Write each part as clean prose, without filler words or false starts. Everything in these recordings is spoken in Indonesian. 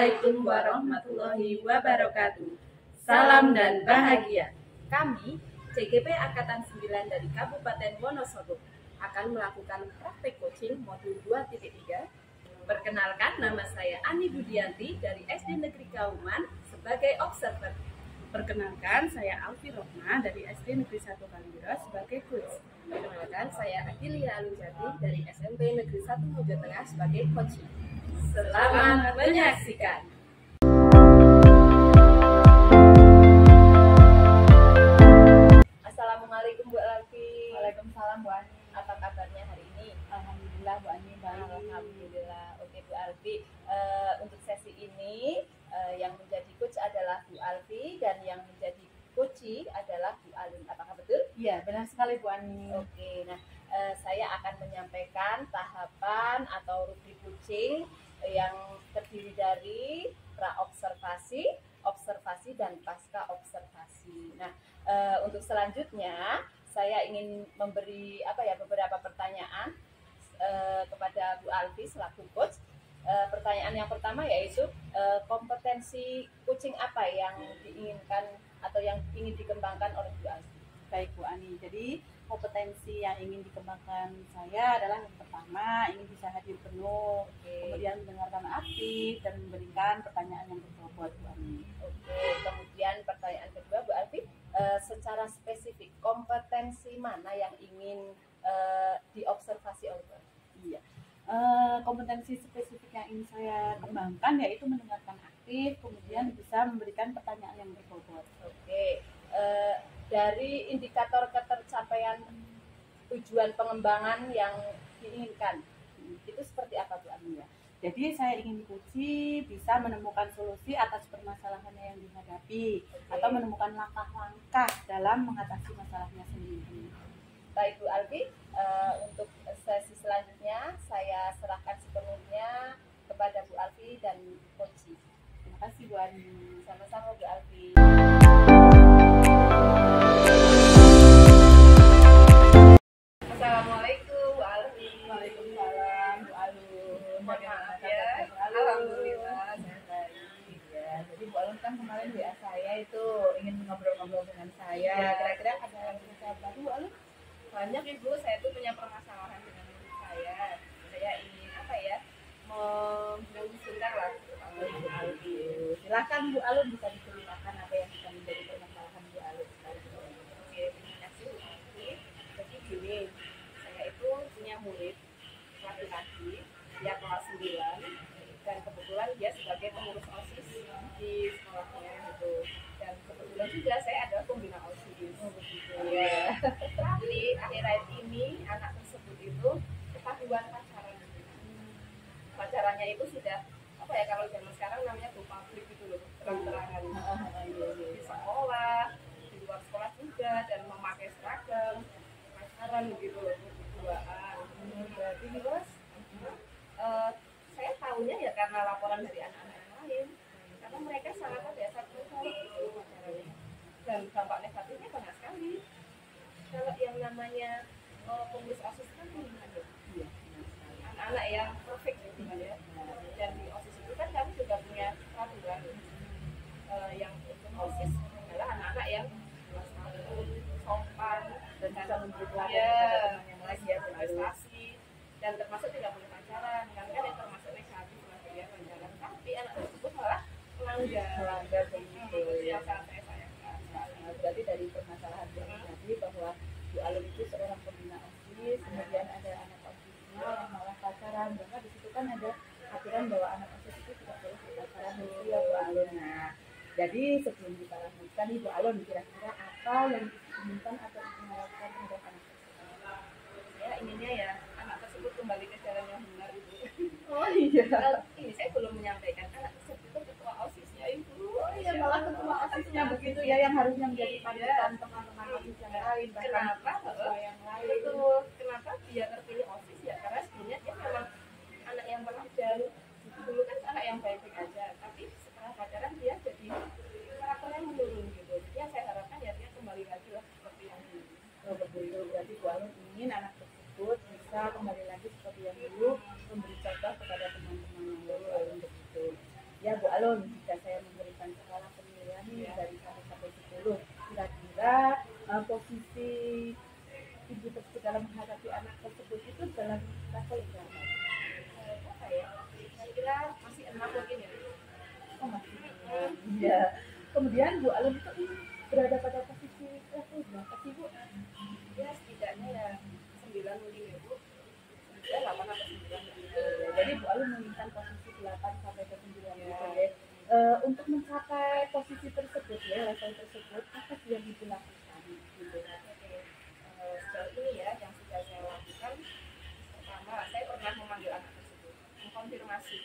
Assalamualaikum warahmatullahi wabarakatuh. Salam dan bahagia. Kami, CGP Angkatan 9 dari Kabupaten Wonosobo, akan melakukan praktek coaching modul 2.3. Perkenalkan, nama saya Ani Budianti dari SD Negeri Kauman sebagai observer. Perkenalkan, saya Alfi Rohma dari SD Negeri 1 Kalideres sebagai coach. Perkenalkan, saya Agilia Alunjati dari SMP Negeri 1 Mojo Tengah sebagai coach. Selamat menyaksikan. Assalamualaikum Bu Alfi. Waalaikumsalam Bu Ani. Apa kabarnya hari ini? Alhamdulillah Bu Ani baik. Alhamdulillah. Oke Bu Alfi, untuk sesi ini yang menjadi coach adalah Bu Alfi dan yang menjadi coachee adalah Bu Alun. Apakah betul? Iya, benar sekali Bu Ani. Oke, nah saya akan menyampaikan tahapan atau rubrik coaching yang terdiri dari pra-observasi, observasi, dan pasca observasi. Nah, untuk selanjutnya saya ingin memberi beberapa pertanyaan kepada Bu Alfi selaku coach. Pertanyaan yang pertama yaitu kompetensi coaching apa yang diinginkan atau yang ingin dikembangkan oleh Bu Alfi? Baik Bu Ani, jadi kompetensi yang ingin dikembangkan saya adalah yang pertama ingin bisa hadir penuh, kemudian mendengarkan aktif dan memberikan pertanyaan yang berbobot Bu Ani. Oke, kemudian pertanyaan kedua Bu Alfi, secara spesifik kompetensi mana yang ingin diobservasi oleh Bu Alfi? Iya, kompetensi spesifik yang ingin saya kembangkan yaitu mendengarkan aktif, kemudian bisa memberikan pertanyaan yang berbobot. Oke, dari indikator ketercapaian tujuan pengembangan yang diinginkan itu seperti apa Bu Ani? Jadi saya ingin diuji bisa menemukan solusi atas permasalahannya yang dihadapi, atau menemukan langkah-langkah dalam mengatasi masalahnya sendiri. Baik Bu Alfi, untuk sesi selanjutnya saya serahkan sepenuhnya kepada Bu Alfi dan coachee. Terima kasih Bu Ani. Sama-sama Bu Alfi. Assalamualaikum Bu Alfi. Waalaikumsalam Bu Alun. Maaf ya. Alhamdulillah sehat baik ya. Jadi Bu Alun kan kemarin WA saya itu ingin ngobrol-ngobrol dengan saya. Kira-kira ada yang bisa bantu Bu Alun? Banyak Ibu, saya tuh punya permasalahan dengan murid saya. Saya ingin membimbing sebentar lah Bu Alfi. Silakan Bu Alun bisa diceritakan apa yang bisa menjadi permasalahan Bu Alun. Oke, terima kasih Bu Alfi. Jadi gini, saya itu punya murid laki-laki, dia kelas 9 dan kebetulan dia sebagai pengurus OSIS di sekolahnya gitu. Dan kebetulan juga saya adalah pembina OSIS. Iya. Tapi akhir-akhir ini anak tersebut itu ketahuan pacaran. Pacarannya itu sudah kalau zaman sekarang namanya go public gitu loh, terang-terangan di sekolah, di luar sekolah juga, dan memakai seragam pacaran gitu loh, berduaan. Berarti bos, saya tahunya ya karena laporan dari anak-anak yang lain, karena mereka sangat satu gitu pacarannya, dan dampak negatifnya banyak sekali. Kalau yang namanya pengurus OSIS kan anak-anak yang perfect gitu kan ya, dan di OSIS itu kan kami juga punya peraturan yang untuk OSIS adalah anak-anak yang sopan Dan bisa memberi pelajaran ya, kepada teman yang lain ya berprestasi, dan termasuk tidak boleh pacaran karena kan yang termasuk negatif lah ya pacaran, tapi anak tersebut malah melanggar begitu ya. yang sangat saya sayangkan. Berarti dari permasalahan tadi bahwa Bu Alun itu seorang pembina OSIS, kemudian ada anak OSISnya yang malah pacaran, bahkan di situ kan ada aturan bahwa anak OSIS itu tidak boleh berpacaran gitu ya Bu Alun. Nah, jadi sebelum kita lanjutkan nih Bu Alun, kira-kira apa yang diinginkan atau diharapkan terhadap anak tersebut? Ya inginnya ya anak tersebut kembali ke jalan yang benar Ibu. Oh iya. Ini saya belum menyampaikan anak tersebut itu ketua OSISnya Ibu. Oh iya, malah ketua OSISnya begitu ya, yang harusnya menjadi panutan teman-teman OSIS yang lain, bahkan siswa yang lain. Betul. Kenapa dia terpilih OSIS ya? Karena sebenarnya dia memang anak yang pelajar. Dulu kan anak yang baik-baik aja, tapi setelah pacaran dia jadi karakternya menurun gitu. Jadi yang saya harapkan ya dia kembali lagi lah seperti yang dulu. Oh begitu, berarti Bu Alun ingin anak tersebut bisa kembali lagi seperti yang dulu, memberi contoh kepada teman-teman yang lain begitu. Ya Bu Alun. Alun, jika saya memberikan skala penilaian dari 1 sampai 10, kira-kira posisi ibu tersebut dalam menghadapi anak tersebut itu dalam level berapa? Apa ya? Saya kira masih 6 mungkin ya. Oh, masih. Iya. Kemudian Bu Alun itu berada pada posisi level berapa sih Bu? Ya setidaknya ya 9 mungkin ya Bu. Ya 8 atau 9. Jadi Bu Alun menginginkan posisi 8 sampai ke 9 gitu ya. Untuk mencapai posisi tersebut ya, level tersebut, apa sih yang Ibu lakukan gitu? Sejauh ini ya yang sudah saya lakukan, pertama saya pernah memanggil anak tersebut, mengkonfirmasi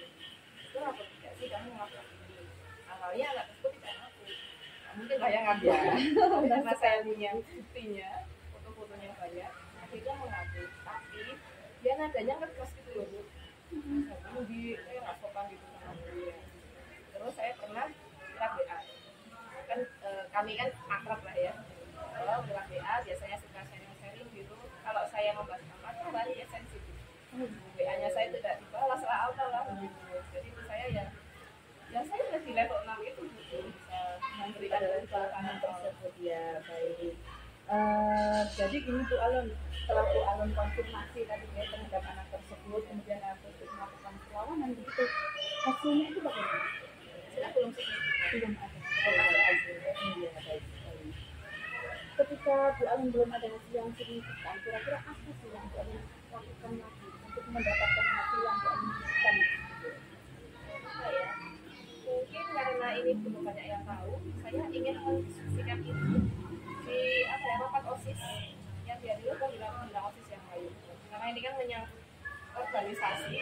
itu apa tidak sih kamu melakukan ini. Awalnya anak tersebut tidak ngaku, mungkin bayangan ya, karena saya punya buktinya, foto-fotonya banyak, akhirnya mengaku, tapi dia nadanya ngegas gitu loh Bu, di nggak sopan gitu sama dia. Terus saya pernah lewat WA, kan kami kan akrab lah ya, kalau lewat WA biasanya suka sharing gitu. Kalau saya membahas apa dia sensitif, WA-nya saya tidak dibalas lah apalah gitu. Jadi itu saya ya saya sudah di level 6 itu gitu, bisa memberikan anak tersebut ya. Baik. Jadi gini Bu Alun, setelah Bu Alun konfirmasi tadi ya terhadap anak tersebut, kemudian anak tersebut melakukan perlawanan begitu, hasilnya itu bagaimana? Hasilnya belum signifikan, belum ada hasilnya. Iya, baik sekali. Ketika Bu Alun belum ada hasil yang signifikan, kira-kira apa sih yang Bu Alun lakukan lagi untuk mendapatkan hasil yang Bu Alun inginkan? Apa ya? Mungkin karena ini belum banyak yang tahu, saya ingin mendiskusikan itu di rapat OSIS yang dihadiri pembina OSIS yang lain. Karena ini kan menyangkut organisasi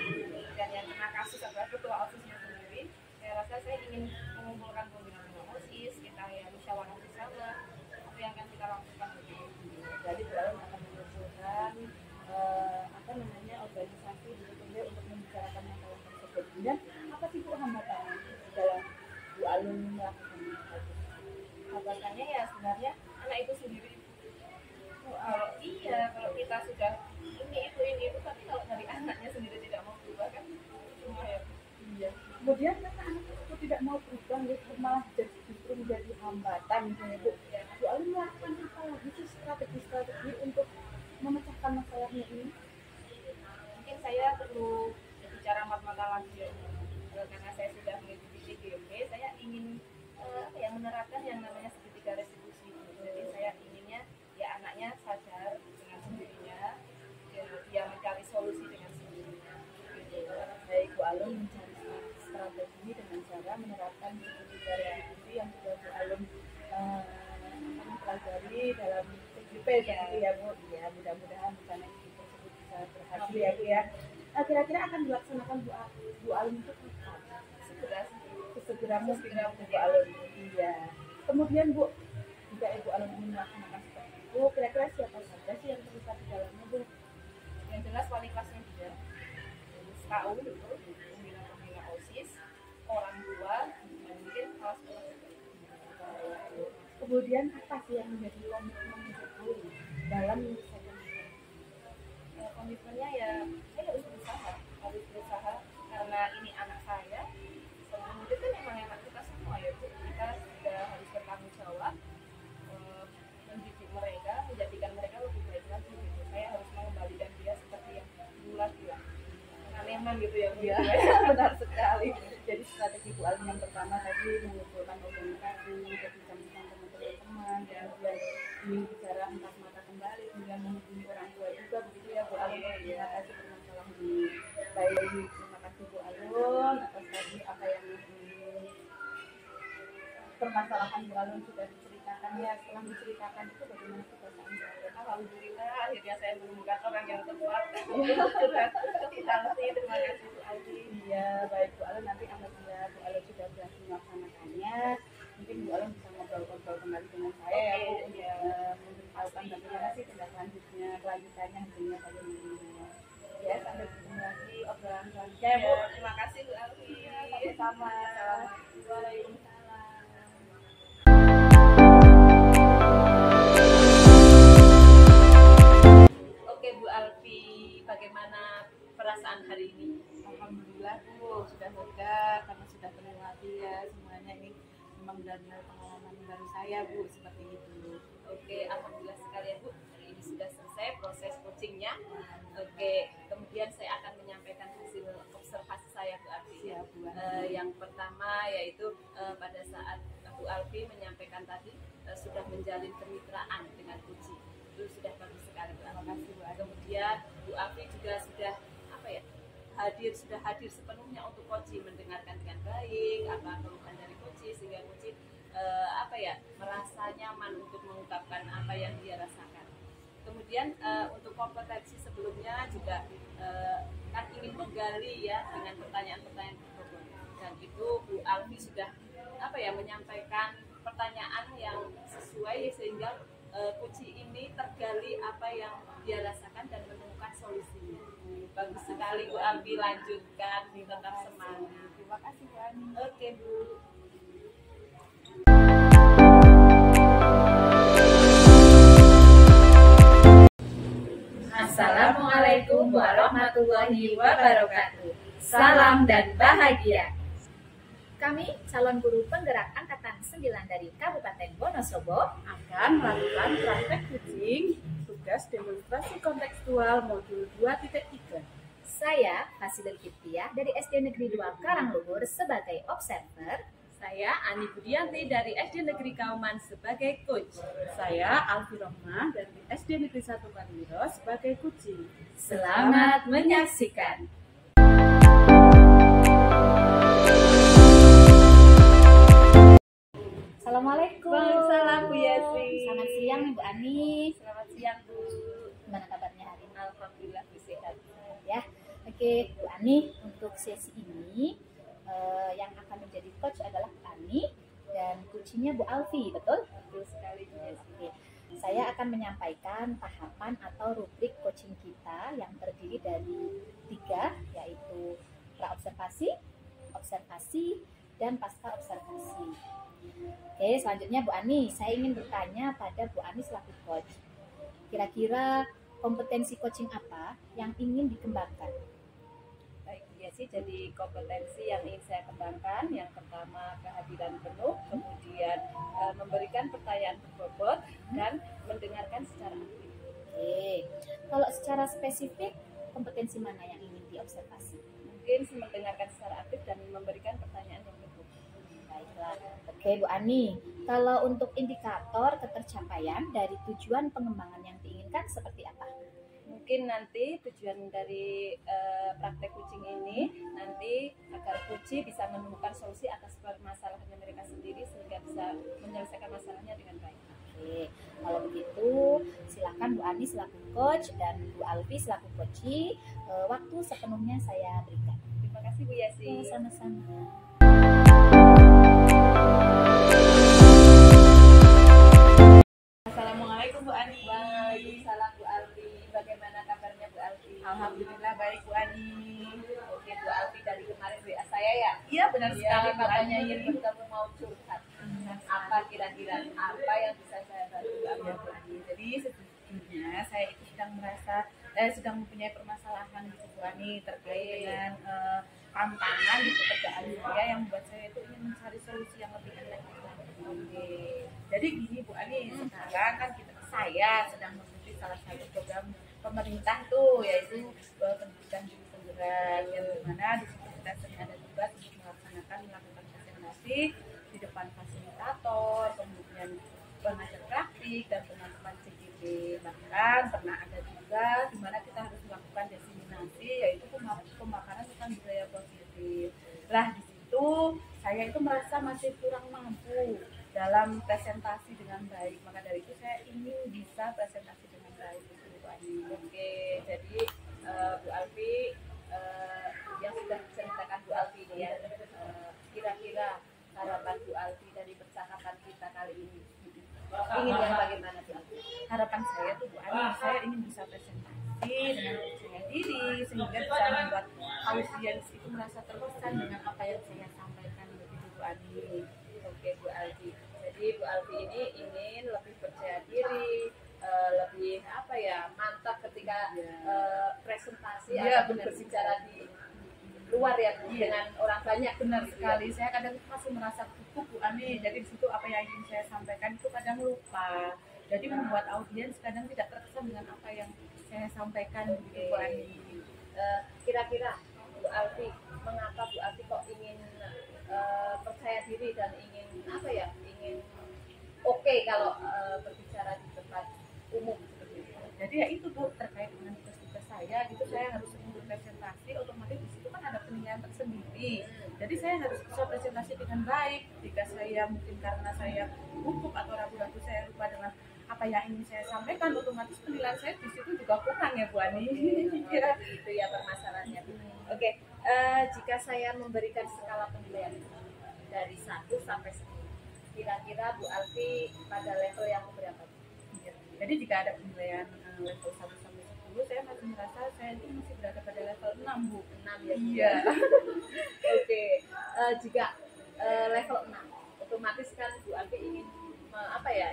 dan yang kena kasus adalah ketua OSISnya sendiri. Saya rasa saya ingin mengumpulkan pembina OSIS, kita ya musyawarah bersama apa yang akan kita lakukan. Jadi Bu Alun akan mengumpulkan organisasi di untuk membicarakan masalah tersebut. Kemudian apa sih Bu hambatannya dalam Bu Alun melakukan itu? Hambatannya ya sebenarnya anak itu sendiri. Kalau kita sudah ini itu, tapi kalau dari anaknya sendiri tidak mau berubah kan cuma ya. Iya. Kemudian karena anak tersebut tidak mau berubah, malah justru menjadi hambatan misalnya Bu. Bu Alun melakukan apa lagi sih strategi untuk memecahkan masalahnya ini? Mungkin saya perlu bicara mata lagi ya. Karena saya sudah mengikuti CGMP, saya ingin menerapkan yang namanya segitiga restitusi. Jadi saya inginnya ya anaknya sadar dengan sendirinya, dia mencari solusi dengan sendirinya. Baik, Bu Alun mencari strategi dengan cara menerapkan segitiga restitusi yang sudah Bu Alun mempelajari dalam CGP seperti ya Bu. Ya, mudah-mudahan rencana itu tersebut bisa berhasil ya Bu ya. Kira-kira akan dilaksanakan Bu Alun itu kapan? Segera mungkin Bu Alun. Iya. Kemudian Bu, jika Ibu Alun ingin melaksanakan seperti itu, kira-kira siapa saja sih yang terlibat di dalamnya Bu? Yang jelas wali kelasnya juga, tahu itu pembina OSIS, orang tua, dan mungkin kelas kelas. Kemudian apa sih yang menjadi komitmen Ibu Alun dalam menyelesaikan itu? Komitmennya ya saya harus berusaha karena ini anak saya. Itu kan memang anak kita semua ya Bu. Kita sudah harus bertanggung jawab mendidik mereka, menjadikan mereka lebih baik lagi gitu. Saya harus mengembalikan dia seperti yang dulu lagi lah. Memang gitu ya Bu. Ya, benar sekali. Jadi strategi Bu Alun yang pertama tadi mengumpulkan organisasi, berbincang-bincang dengan teman-teman, kemudian ingin bicara empat mata kembali, kemudian menghubungi orang tua juga begitu ya Bu Alun. Terima kasih permasalahan ini. Baik, terima kasih Bu Alun atas tadi apa yang permasalahan Bu Alun sudah diceritakan ya. Setelah diceritakan itu bagaimana perasaan Bu Alun? Alhamdulillah akhirnya saya menemukan orang yang tepat. Terima kasih Bu Aldi. Iya, baik Bu Alun, nanti apabila Bu Alun sudah berhasil melaksanakannya, mungkin Bu Alun bisa ngobrol-ngobrol kembali dengan saya ya Bu, memberitahukan bagaimana sih tindak lanjutnya, kelanjutannya hasilnya bagaimana. Ya, sampai ketemu lagi obrolan selanjutnya ya Bu. Terima kasih Bu Aldi. Sama-sama. Waalaikumsalam. Oke Bu Alfi, bagaimana perasaan hari ini? Alhamdulillah Bu, sudah lega karena sudah berlatih ya. benar-benar pengalaman baru saya Bu, seperti itu. Oke, alhamdulillah sekali ya Bu. Hari ini sudah selesai proses coachingnya. Oke, kemudian saya akan menyampaikan hasil observasi saya Bu Alfi. Siap, Bu. Yang pertama yaitu pada saat Bu Alfi menyampaikan tadi sudah menjalin kemitraan dengan Kuci. Itu sudah bagus sekali Bu Alfi. Terima kasih Bu. Kemudian Bu Alfi juga sudah sudah hadir sepenuhnya untuk Koci, mendengarkan dengan baik apa keluhan dari Koci sehingga Koci merasa nyaman untuk mengungkapkan apa yang dia rasakan. Kemudian untuk kompetensi sebelumnya juga kan ingin menggali ya dengan pertanyaan-pertanyaan berbobot, dan itu Bu Alfi sudah menyampaikan pertanyaan yang sesuai sehingga Kuci ini tergali apa yang dia rasakan dan menemukan solusinya. Bagus sekali Bu Alfi, lanjutkan, tetap semangat. Terima kasih Bu Ani. Oke Bu. Assalamualaikum warahmatullahi wabarakatuh. Salam dan bahagia. Kami, calon guru penggerak angkatan 9 dari Kabupaten Wonosobo, Akan melakukan praktek coaching tugas demonstrasi kontekstual modul 2.3. saya Fasidul Kiptiah dari SD Negeri 2 Karangluhur sebagai observer. Saya Ani Budianti dari SD Negeri Kauman sebagai coach. Saya Alfi Rohmah dari SD Negeri 1 Kanwiro sebagai coaching. Selamat menyaksikan. Assalamualaikum. Waalaikumsalam Bu Yasi. Selamat siang Bu Ani. Selamat siang Bu. Gimana kabarnya hari ini? Alhamdulillah sehat. Ya, oke Bu Ani, untuk sesi ini yang akan menjadi coach adalah Bu Ani dan coachingnya Bu Alfi, betul? Betul sekali Bu Yasi. Oke. Saya akan menyampaikan tahapan atau rubrik coaching kita yang terdiri dari 3, yaitu pra-observasi, observasi, dan pasca observasi. Oke, selanjutnya Bu Ani, saya ingin bertanya pada Bu Ani selaku coach. Kira-kira kompetensi coaching apa yang ingin dikembangkan? Baik Bu Yasi, jadi kompetensi yang ingin saya kembangkan yang pertama kehadiran penuh, kemudian memberikan pertanyaan berbobot dan mendengarkan secara aktif. Oke, kalau secara spesifik kompetensi mana yang ingin diobservasi? Mungkin mendengarkan secara aktif dan memberikan pertanyaan yang berbobot. Baiklah. Oke Bu Ani, kalau untuk indikator ketercapaian dari tujuan pengembangan yang diinginkan seperti apa? Mungkin nanti tujuan dari praktek coaching ini nanti agar coach bisa menemukan solusi atas permasalahannya mereka sendiri sehingga bisa menyelesaikan masalahnya dengan baik. Oke, kalau begitu silakan Bu Ani selaku coach dan Bu Alfi selaku coachee, waktu sepenuhnya saya berikan. Terima kasih Bu Yasi. Sama-sama. Assalamualaikum Bu Ani. Waalaikumsalam Bu Alfi. Bagaimana kabarnya Bu Alfi? Alhamdulillah baik Bu Ani. Oke Bu Alfi, dari kemarin WA saya ya. Iya benar Iya, sekali Bu makanya Ani. ingin bertemu mau curhat. Apa kira-kira apa yang bisa saya bantu Bu Ya, Alfi? Bu Ani. Jadi sejujurnya saya itu sedang mempunyai permasalahan gitu Bu Ani terkait dengan tantangan di pekerjaan saya yang membuat saya itu ingin mencari solusi yang lebih enak. Oke. Jadi gini Bu Ani, sekarang kan saya sedang mengikuti salah satu program pemerintah tuh, yaitu pendidikan guru penggerak, yang dimana di situ kita sering ada tugas untuk melakukan presentasi di depan fasilitator, kemudian pengajar praktik dan teman-teman CGP. Bahkan pernah ada juga di mana kita harus melakukan diseminasi, yaitu pemakaran tentang budaya positif. Lah di situ saya itu merasa masih kurang mampu dalam presentasi dengan baik, maka dari itu saya ingin bisa presentasi dengan baik gitu Bu Ani. Oke, jadi Bu Alfi yang sudah diceritakan Bu Alfi ini ya, kira-kira harapan Bu Alfi dari percakapan kita kali ini ingin yang bagaimana Bu Alfi? Harapan saya tuh Bu Ani, saya ingin bisa presentasi dengan percaya diri sehingga bisa membuat audiens itu merasa terkesan dengan apa yang saya sampaikan begitu Bu Ani. Oke Bu Alfi, jadi Bu Alfi ini ingin lebih percaya diri, lebih mantap ketika presentasi Iya, atau benar berbicara di luar ya, dengan orang banyak. Benar sekali, saya kadang masih merasa gugup Bu Ani. Jadi di situ apa yang ingin saya sampaikan itu kadang lupa. Jadi membuat audiens kadang tidak terkesan dengan apa yang saya sampaikan gitu Bu Ani. Kira-kira Bu Alfi, mengapa Bu Alfi kok ingin percaya diri dan ingin apa ya, ingin oke kalau berbicara di tempat umum seperti itu? Jadi ya itu Bu, terkait dengan tugas-tugas saya gitu, saya harus sering berpresentasi, otomatis di situ kan ada penilaian tersendiri. Jadi saya harus bisa presentasi dengan baik. Jika saya mungkin karena saya gugup atau ragu-ragu, saya lupa dengan apa yang ingin saya sampaikan, otomatis penilaian saya di situ juga kurang ya Bu Ani. Ya, itu ya permasalahannya. Oke, jika saya memberikan skala penilaian dari 1 sampai 10, kira-kira Bu Alfi pada level yang berapa? Jadi jika ada penilaian level 1 sampai 10, saya masih merasa saya itu masih berada pada level 6 Bu. 6 ya? Iya. Oke, jika level 6, otomatis kan Bu Alfi ingin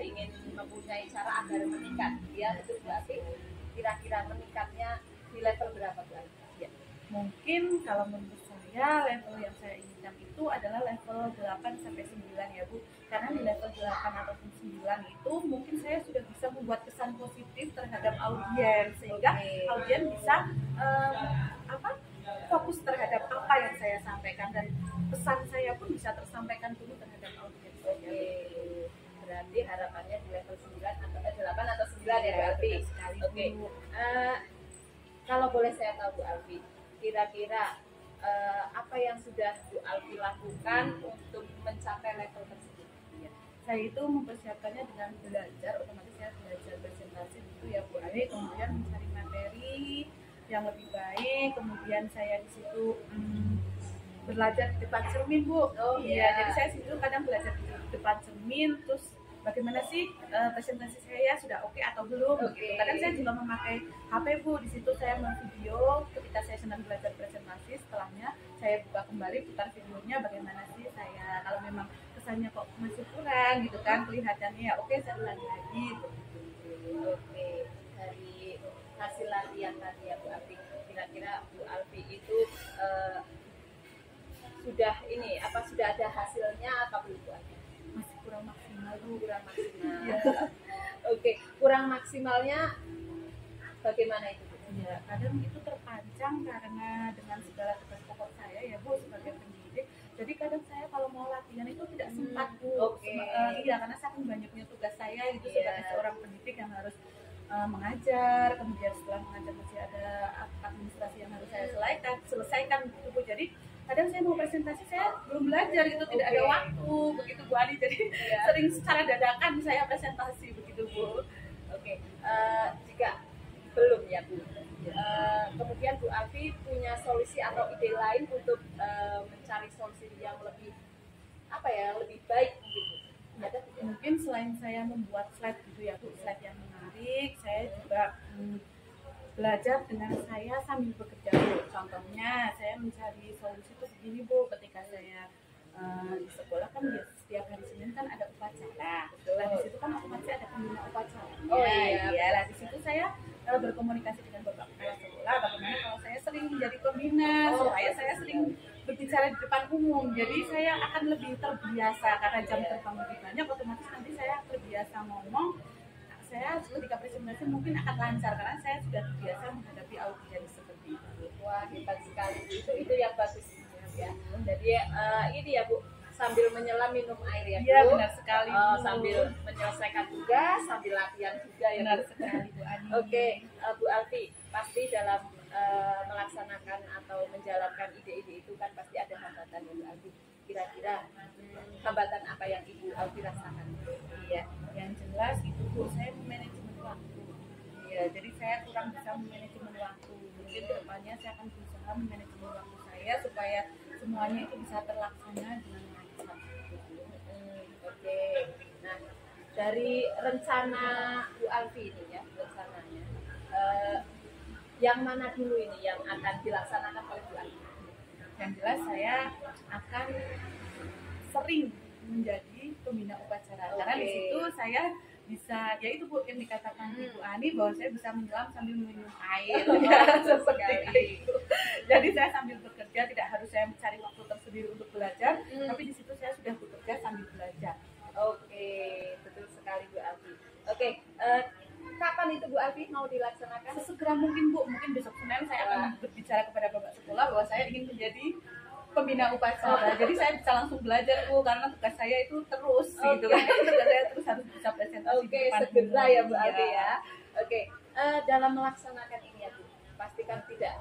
ingin mempunyai cara agar meningkat. Ya, itu Bu Alfi kira-kira meningkatnya di level berapa Bu Alfi? Ya. Mungkin kalau menurut saya level yang saya inginkan itu adalah level 8 sampai 9 ya Bu. Karena di level 8 ataupun 9 itu mungkin saya sudah bisa membuat kesan positif terhadap audiens, sehingga audiens bisa fokus terhadap apa yang saya sampaikan, dan pesan saya pun bisa tersampaikan dulu terhadap audiens. Berarti harapannya di level 9 atau 8 atau 9 ya Bu Alfi. Oke. Kalau boleh saya tahu Bu Alfi, kira-kira apa yang sudah Bu Alfi lakukan untuk mencapai level tersebut? Saya itu mempersiapkannya dengan belajar, otomatis saya belajar presentasi itu ya Bu Ani, kemudian mencari materi yang lebih baik, kemudian saya di situ belajar di depan cermin Bu. Jadi saya situ kadang belajar di depan cermin, terus bagaimana sih presentasi saya sudah oke atau belum gitu. Kadang saya juga memakai HP Bu, di situ saya memvideo ketika saya sedang belajar presentasi, setelahnya saya buka kembali, putar videonya bagaimana sih saya, kalau memang kesannya kok masih kurang gitu kan kelihatannya, ya oke saya ulangi lagi begitu. Oke, dari hasil latihan tadi ya Bu Alfi, kira-kira Bu Alfi itu sudah ada hasilnya apa belum Bu Alfi? Masih kurang maksimal Bu. Kurang maksimal. Oke, kurang maksimalnya bagaimana itu Bu? Ya, kadang itu terpancang karena dengan segala tugas pokok saya ya Bu sebagai pendidik. Jadi kadang saya kalau mau latihan itu tidak sempat Bu. Iya, karena saking banyaknya tugas saya itu sebagai seorang pendidik yang harus mengajar, kemudian setelah mengajar masih ada administrasi yang harus saya selesaikan gitu Bu. Jadi kadang saya mau presentasi saya belum belajar gitu, tidak ada waktu begitu Bu Ani. Jadi sering secara dadakan saya presentasi begitu Bu. Oke, jika belum ya Bu, kemudian Bu Alfi punya solusi atau ide lain untuk mencari solusi yang lebih lebih baik gitu? Ada tidak? Mungkin selain saya membuat slide gitu ya Bu, slide yang menarik, saya juga belajar dengan saya sambil bekerja Bu. Contohnya saya mencari solusi itu begini Bu, ketika saya di sekolah kan setiap hari Senin kan ada upacara. Nah di situ kan otomatis ada pembina upacara. Lah di situ saya berkomunikasi dengan Bapak Kepala Sekolah, bagaimana kalau saya sering menjadi pembina, supaya saya sering berbicara di depan umum. Jadi saya akan lebih terbiasa karena jam terbang lebih banyak, otomatis nanti saya terbiasa ngomong. Saya ketika presentasi mungkin akan lancar karena saya sudah terbiasa menghadapi audiens seperti itu. Wah, hebat sekali. Itu yang bagus ya. Jadi ini ya Bu, sambil menyelam minum air ya Bu. Iya, benar sekali Bu. Sambil menyelesaikan tugas, sambil latihan juga ya benar Bu. sekali Bu Ani. Oke, Bu Alfi, pasti dalam melaksanakan atau menjalankan ide-ide itu kan pasti ada hambatan ya Bu Alfi. Kira-kira hambatan apa yang Ibu Alfi rasakan? Iya, yang jelas itu Bu, saya manajemen waktu. Iya, jadi saya kurang bisa manajemen waktu. Mungkin kedepannya saya akan berusaha manajemen waktu saya supaya semuanya itu bisa terlaksana dengan lancar. Oke. Nah, dari rencana Bu Alfi ini ya, rencananya yang mana dulu ini yang akan dilaksanakan oleh Bu Alfi? Yang jelas saya akan sering menjadi pembina upacara. Karena di situ saya bisa, ya itu Bu yang dikatakan Ibu Ani bahwa saya bisa menyelam sambil minum air. Seperti itu. Jadi saya sambil bekerja, tidak harus saya mencari waktu tersendiri untuk belajar, tapi di situ saya sudah bekerja sambil belajar. Oke, betul sekali Bu Alfi. Oke, kapan itu Bu Alfi mau dilaksanakan? Sesegera mungkin Bu, mungkin besok Senin saya akan berbicara kepada Bapak Sekolah bahwa saya ingin menjadi pembina upacara. Jadi saya bisa langsung belajar Bu, karena tugas saya itu terus gitu kan. Tugas saya terus harus bisa presentasi. Oke, segera ya Bu Alfi ya. Oke, dalam melaksanakan ini ya Bu, pastikan tidak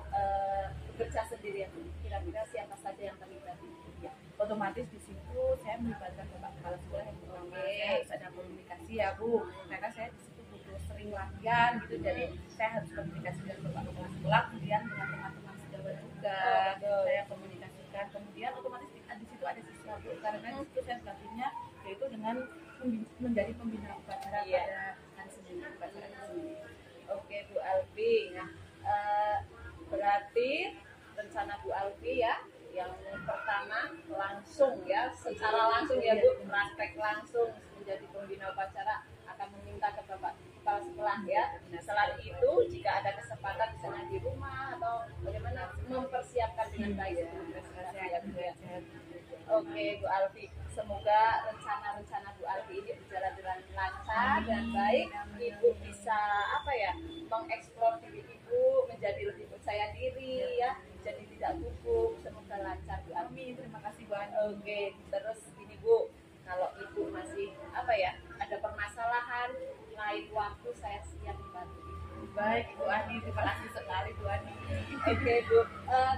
bekerja sendirian Bu. Kira-kira siapa saja yang terlibat? Ya, otomatis di situ saya melibatkan Bapak Kepala Sekolah yang pertama. Saya harus ada komunikasi ya Bu, karena saya di situ butuh sering latihan gitu. Jadi saya harus komunikasi dengan Bapak Kepala Sekolah, kemudian dengan teman-teman sejawat juga. Saya komunikasikan, kemudian otomatis di situ ada siswa Bu, karena di situ saya berlatihnya yaitu dengan menjadi pembina upacara pada hari Senin upacara ini. Oke Bu Alfi, nah berarti rencana Bu Alfi ya yang pertama langsung ya, secara langsung ya Bu, praktek langsung menjadi pembina upacara akan meminta ke Bapak Kepala Sekolah ya. Selain itu jika ada kesempatan misalnya di rumah atau bagaimana mempersiapkan dengan baik presentasi ya. Oke Bu Alfi, semoga rencana-rencana Bu Alfi ini berjalan dengan lancar dan baik. Ibu bisa mengeksplor diri Ibu menjadi lebih percaya diri ya, jadi tidak gugup. Semoga lancar Bu Alfi. Amin, terima kasih Bu Ani. Oke, terus ini Bu, kalau Ibu masih ada permasalahan lain waktu, saya siap membantu Ibu. Baik Bu Ani, terima kasih sekali Bu Ani. Oke Bu,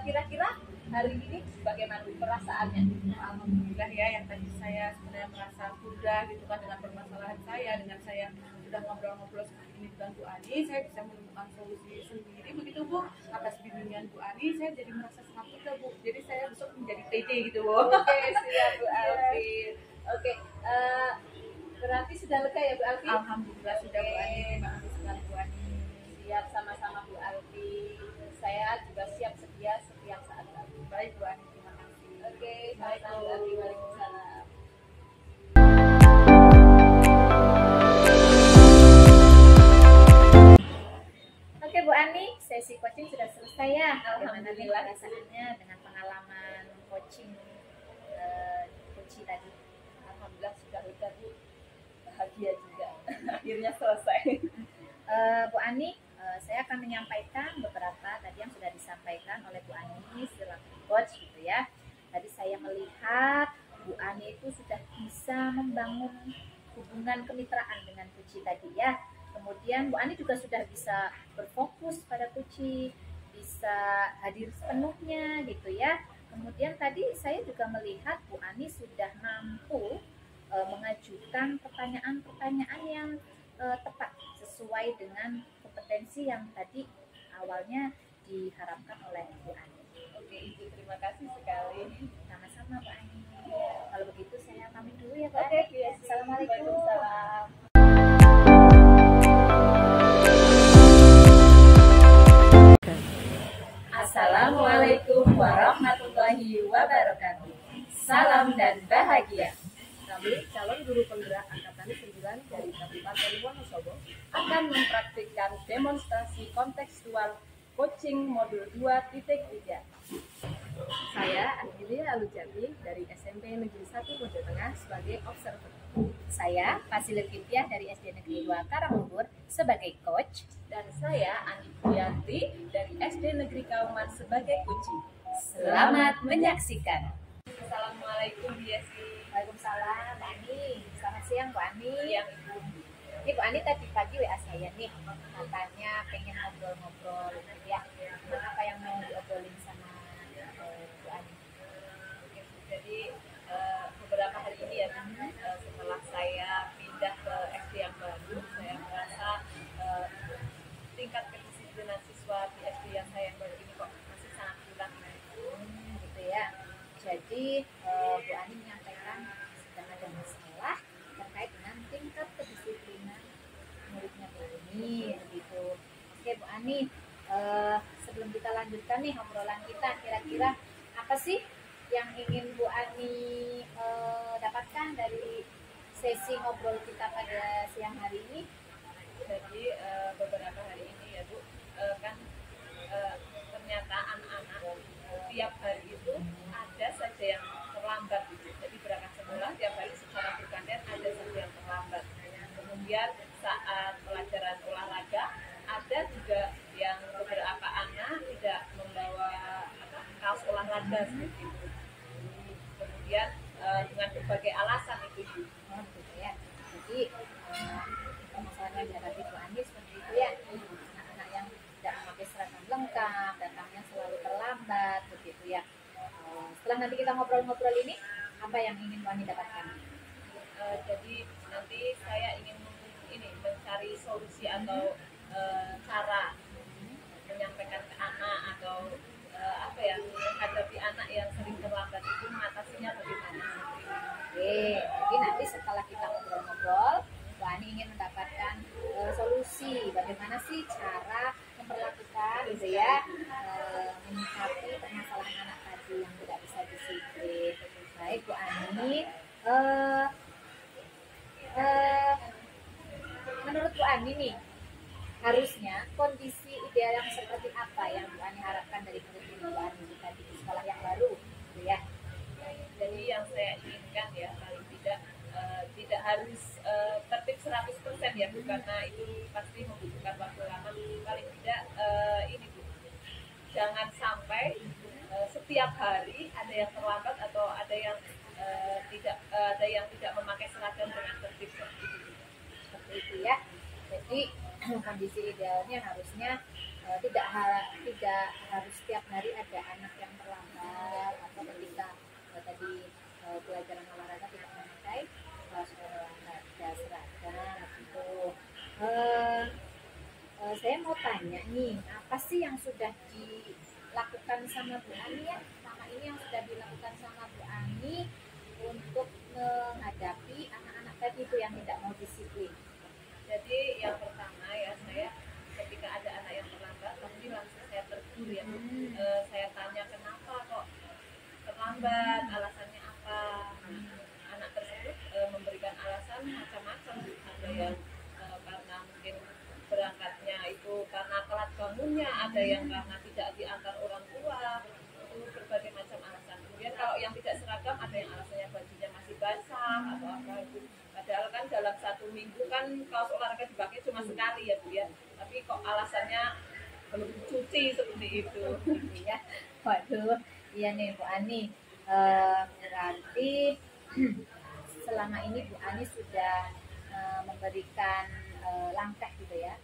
kira-kira hari ini bagaimana perasaannya? Alhamdulillah ya, yang tadi saya sebenarnya merasa mudah gitu kan dengan permasalahan saya, dengan saya sudah ngobrol-ngobrol seperti ini dengan Bu Ani, saya bisa menemukan solusi sendiri begitu Bu. Atas bimbingan Bu Ani, saya jadi merasa sangat mudah Bu. Jadi saya besok menjadi PD gitu Bu. Oke, siap Bu Alfi. Oke, berarti sudah lega ya Bu Alfi? Alhamdulillah sudah Bu Ani, terima kasih sekali Bu Ani. Siap, sama-sama Bu Alfi. Saya juga siap sedia setiap saat. Baik Bu Ani, terima kasih. Oke, sama-sama Bu Alfi. Waalaikumsalam. Oke Bu Ani, sesi coaching sudah selesai ya. Bagaimana nih Alhamdulillah. perasaannya dengan pengalaman coaching coaching tadi? Alhamdulillah sudah lega Bu. Bahagia juga. Akhirnya selesai. Bu Ani, saya akan menyampaikan beberapa tadi yang sudah disampaikan oleh Bu Ani selaku coach gitu ya. Tadi saya melihat Bu Ani itu sudah bisa membangun hubungan kemitraan dengan Puci tadi ya. Kemudian Bu Ani juga sudah bisa berfokus pada Puci, bisa hadir sepenuhnya gitu ya. Kemudian tadi saya juga melihat Bu Ani sudah mampu mengajukan pertanyaan-pertanyaan yang tepat sesuai dengan kompetensi yang tadi awalnya diharapkan oleh Bu Ani. Oke Ibu, terima kasih sekali. Sama-sama Bu Ani. Kalau begitu saya pamit dulu ya Bu Oke, Ani. Assalamualaikum. Waalaikumsalam. Assalamualaikum warahmatullahi wabarakatuh. Salam dan bahagia. Kami calon guru penggerak angkatan 9 dari Kabupaten Wonosobo akan mempraktikkan demonstrasi kontekstual coaching modul 2.3. Saya Angelia Alujami dari SMP Negeri 1 Mojo Tengah sebagai observer. Saya Fasilit Kipiah dari SD Negeri 2 Karangluhur sebagai coach. Dan saya Ani Buyanti dari SD Negeri Kauman sebagai coaching. Selamat menyaksikan. Assalamualaikum Bu Yesi. Waalaikumsalam Bu Ani. Selamat siang Bu Ani. Yang Ibu. Ini Bu Ani tadi pagi WA saya nih, katanya pengen ngobrol-ngobrol gitu ya. Apa yang mau diobrolin sama Bu Ani? Oke, jadi beberapa hari ini ya, setelah saya pindah ke SD yang baru, saya merasa tingkat kedisiplinan siswa di SD yang saya yang baru ini kok masih sangat kurang. Gitu ya. Jadi Bu Ani menyampaikan sedang ada masalah terkait dengan tingkat kedisiplinan muridnya Bu Ani begitu. Oke Bu Ani, sebelum kita lanjutkan nih obrolan kita, kira-kira apa sih yang ingin Bu Ani dapatkan dari sesi ngobrol kita pada siang hari ini? Jadi beberapa hari ini ya Bu, kan ternyata anak-anak tiap hari itu ada saja yang terlambat gitu. Jadi berangkat sekolah tiap hari secara bergantian ada saja yang terlambat. Kemudian saat pelajaran olahraga ada juga yang beberapa anak tidak membawa kaos olahraga seperti itu. Kemudian dengan berbagai alasan itu. Oh, gitu ya. Jadi permasalahan yang dihadapi Bu Ani seperti itu ya, anak-anak yang tidak memakai seragam lengkap, datangnya selalu terlambat, begitu ya. Setelah nanti kita ngobrol-ngobrol ini, apa yang ingin Bu Ani dapatkan? Jadi nanti saya ingin mencari solusi atau cara menyampaikan ke anak atau apa ya, menghadapi anak yang sering terlambat itu mengatasinya bagaimana. Oke, jadi nanti setelah kita ngobrol-ngobrol, Bu Ani ingin mendapatkan solusi bagaimana sih cara memperlakukan gitu ya, menyikapi permasalahan anak tadi yang tidak bisa disiplin. Baik Bu Ani, menurut Bu Ani nih, harusnya kondisi ideal yang seperti apa yang Bu Ani harapkan dari murid Bu Ani jika di sekolah yang baru, gitu ya? Jadi yang saya inginkan ya paling tidak harus tertib 100% ya Bu, karena itu pasti membutuhkan waktu lama. Paling tidak ini Bu, jangan sampai setiap hari ada yang terlambat atau ada yang tidak memakai seragam dengan tertib seperti itu. Seperti itu ya. Jadi kondisi idealnya harusnya tidak harus setiap hari ada anak yang terlambat atau ketika tadi pelajaran olahraga tidak memakai olahraga seragam gitu. Saya mau tanya nih, apa sih yang sudah dilakukan sama Bu Ani ya? Selama ini yang sudah dilakukan sama Bu Ani untuk menghadapi anak-anak tadi itu yang tidak mau disiplin? Jadi yang pertama ya, saya ketika ada anak yang terlambat pasti langsung saya tegur ya Bu. Saya tanya kenapa kok terlambat, alasannya apa. Anak tersebut memberikan alasan macam-macam. Ada yang karena mungkin berangkatnya itu karena telat bangunnya, ada yang karena tidak diantar orang tua, itu berbagai macam alasan. Kemudian kalau yang tidak seragam ada yang alasannya bajunya masih basah atau apa itu. Padahal kan dalam 1 minggu kan kaos olahraga dipakai cuma sekali ya Bu ya, tapi kok alasannya belum cuci seperti itu Ya, waduh, iya nih Bu Ani. Berarti selama ini Bu Ani sudah memberikan langkah gitu ya,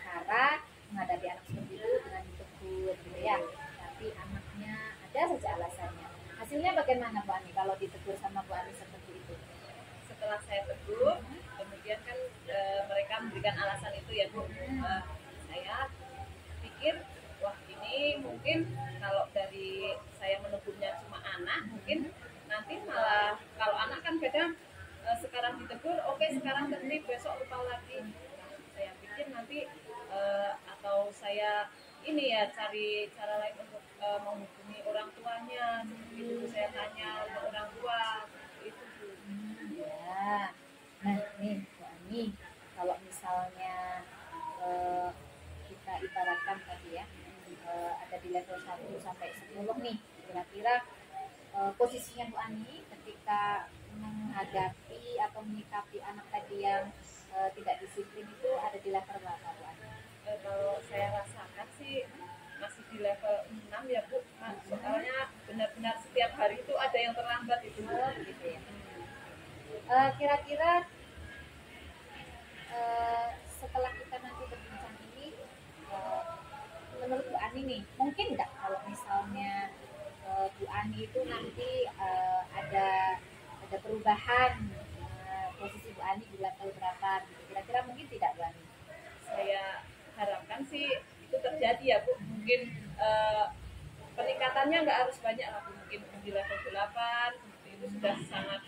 cara menghadapi anak seperti itu dengan ditegur gitu ya, tapi anaknya ada saja alasannya. Hasilnya bagaimana Bu Ani kalau ditegur sama Bu Ani seperti itu? Setelah saya tegur, kemudian kan mereka memberikan alasan itu ya Bu. Saya pikir wah ini mungkin kalau dari saya menegurnya cuma anak, mungkin nanti malah kalau anak kan kadang sekarang ditegur, oke, sekarang tertib, besok lupa lagi. Saya pikir nanti atau saya ini ya cari cara lain untuk menghubungi orang tuanya, seperti itu. Saya tanya ke orang tua itu Bu. Ya, nah nih Bu Ani, kalau misalnya kita ibaratkan tadi ya, ada di level 1 sampai 10 nih, kira-kira posisinya Bu Ani ketika menghadapi atau menyikapi anak tadi yang tidak disiplin itu ada di level berapa Bu Ani? Kalau saya rasakan sih masih di level 6 ya Bu. Soalnya benar-benar setiap hari itu ada yang terlambat itu. Gitu ya. Kira-kira setelah kita nanti berbincang ini, menurut Bu Ani nih, mungkin nggak kalau misalnya Bu Ani itu nanti ada perubahan posisi Bu Ani di level berapa gitu. Kira-kira mungkin tidak Bu Ani? Saya harapkan sih itu terjadi ya Bu. Mungkin peningkatannya nggak harus banyak lah Bu. Mungkin di level 8 itu sudah sangat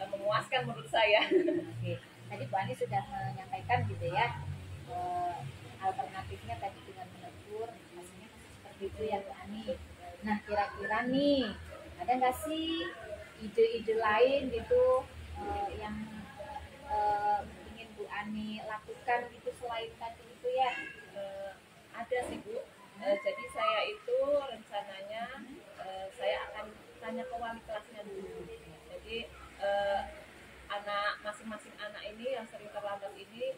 memuaskan menurut saya. Oke. Tadi Bu Ani sudah menyampaikan gitu ya, alternatifnya tadi dengan menegur, hasilnya seperti itu ya Bu Ani. Nah kira-kira nih ada nggak sih ide-ide lain gitu yang ingin Bu Ani lakukan gitu selain tadi itu ya? Ada sih Bu. Jadi saya itu rencananya saya akan tanya ke wali kelasnya dulu. Jadi anak masing-masing anak ini yang sering terlambat ini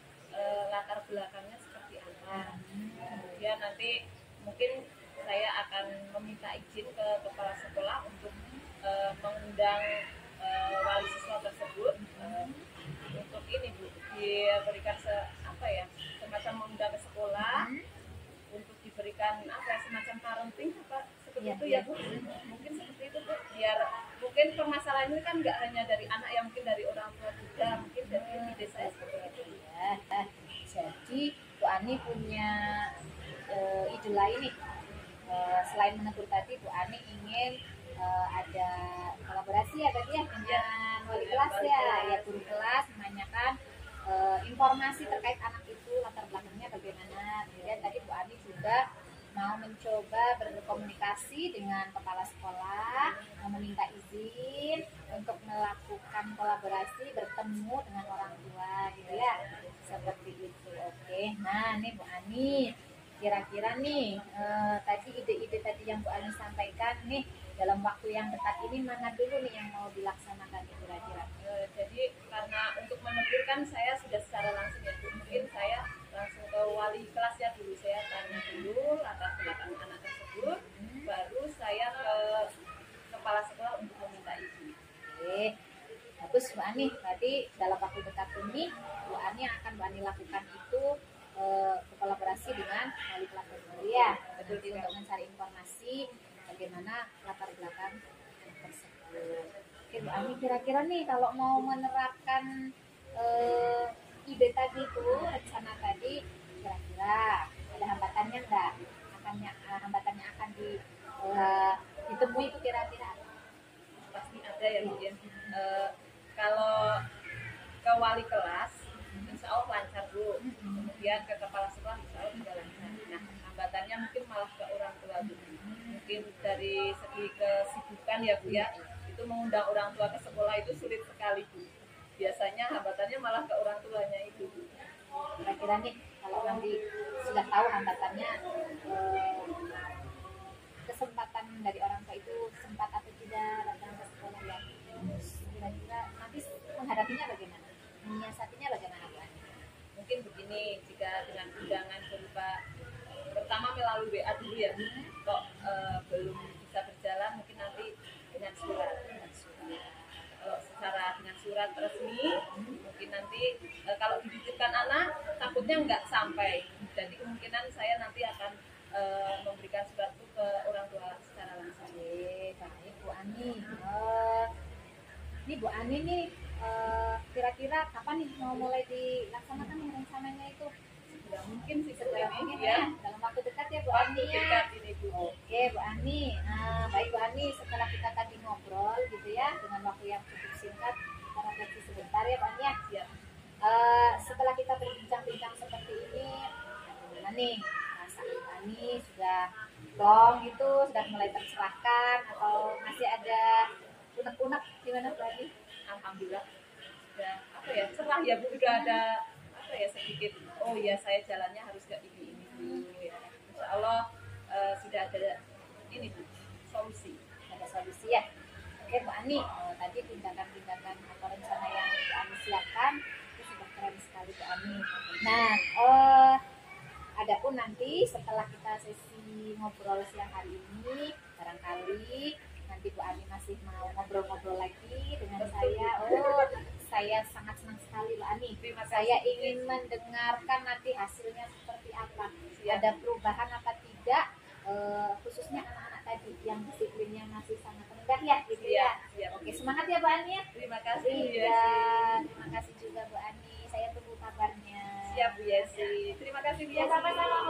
latar belakangnya seperti apa. Kemudian nanti mungkin saya akan meminta izin ke kepala sekolah untuk mengundang wali siswa tersebut untuk ini Bu, diberikan semacam mengundang ke sekolah untuk diberikan semacam parenting seperti itu ya Bu. Mungkin seperti itu Bu, biar mungkin permasalahan ini kan nggak hanya dari anak yang mungkin dari orang tua juga, mungkin dari ide saya seperti itu ya. Jadi Bu Ani punya ide lain nih. Selain menegur tadi, Bu Ani ingin ada kolaborasi ya tadi ya dengan wali kelas ya guru kelas menanyakan informasi terkait anak itu latar belakangnya bagaimana. Kemudian tadi Bu Ani juga mau mencoba berkomunikasi dengan kepala sekolah, meminta izin untuk melakukan kolaborasi bertemu dengan orang tua gitu ya, seperti itu. Oke, nah nih Bu Ani, kira-kira nih tadi ide-ide tadi yang Bu Ani sampaikan nih dalam waktu yang dekat ini mana dulu nih yang mau dilaksanakan kira-kira? Jadi karena untuk menegur kan saya sudah secara langsung ya Bu, mungkin saya langsung ke wali kelas ya dulu, saya tanya dulu latar belakang anak tersebut, baru saya ke kepala sekolah untuk meminta izin. Oke, bagus Bu Ani. Tadi dalam waktu dekat ini Bu Ani akan Bu Ani lakukan itu berkolaborasi dengan wali kelas tersebut ya, jadi untuk mencari informasi bagaimana latar belakang tersebut. Oke Bu Ani, kira-kira nih kalau mau menerapkan ide tadi itu, rencana tadi, kira-kira ada hambatannya enggak? Hambatannya akan ditemui itu kira-kira? Pasti ada ya Bu ya. Kalau ke wali kelas insya Allah lancar Bu, kemudian ke kepala sekolah insya Allah juga lancar. Nah hambatannya mungkin malah ke orang tua Bu, mungkin dari segi kesibukan ya Bu ya, itu mengundang orang tua ke sekolah itu sulit sekali Bu, biasanya hambatannya malah ke orang tuanya itu Bu. Kira-kira nih kalau nanti sudah tahu hambatannya, kesempatan dari orang tua itu sempat atau tidak datang ke sekolah ya, kira-kira nanti menghadapinya bagaimana, menyiasatinya bagaimana Bu Ani? Mungkin begini, jika dengan undangan berupa pertama melalui WA dulu ya, kok belum bisa berjalan, mungkin nanti dengan surat. Kalau secara dengan surat resmi, mungkin nanti kalau dititipkan anak takutnya nggak sampai, jadi kemungkinan saya nanti akan memberikan surat itu ke orang tua secara langsung. Baik Bu Ani. Ini Bu Ani nih kira-kira kapan nih mau mulai dilaksanakan nih rencananya itu? Sudah mungkin sih Sudah seperti mungkin ini ya, dalam waktu dekat ya Bu Ani ya. Dekat ini Bu. Oke Bu Ani, baik Bu Ani, setelah kita tadi ngobrol gitu ya dengan waktu yang cukup singkat, kita refleksi sebentar ya Bu Ani ya. Siap. Setelah kita berbincang-bincang seperti ini, gimana nih perasaan Bu Ani, sudah plong gitu, sudah mulai tercerahkan atau masih ada unek-unek gimana Bu Ani? Alhamdulillah udah cerah ya Bu, udah ada sedikit, oh ya saya jalannya harus ke ini dulu ya. Insya Allah sudah ada ini Bu, solusi. Ada solusi ya. Oke Bu Ani, tadi tindakan-tindakan atau rencana yang Bu Ani siapkan itu sudah keren sekali Bu Ani. Nah, adapun nanti setelah kita sesi ngobrol siang hari ini, barangkali nanti Bu Ani masih mau ngobrol-ngobrol lagi dengan saya. Saya sangat senang sekali Bu Ani. Saya ingin mendengarkan nanti hasilnya seperti apa. Ada perubahan apa tidak, khususnya anak-anak tadi yang disiplinnya masih sangat rendah ya gitu ya. Oke, semangat ya Bu Ani ya. Terima kasih Bu Iya, Yesi. terima kasih juga Bu Ani. Saya tunggu kabarnya. Siap Bu Yesi. Terima kasih Bu Ya Yesi. sama-sama.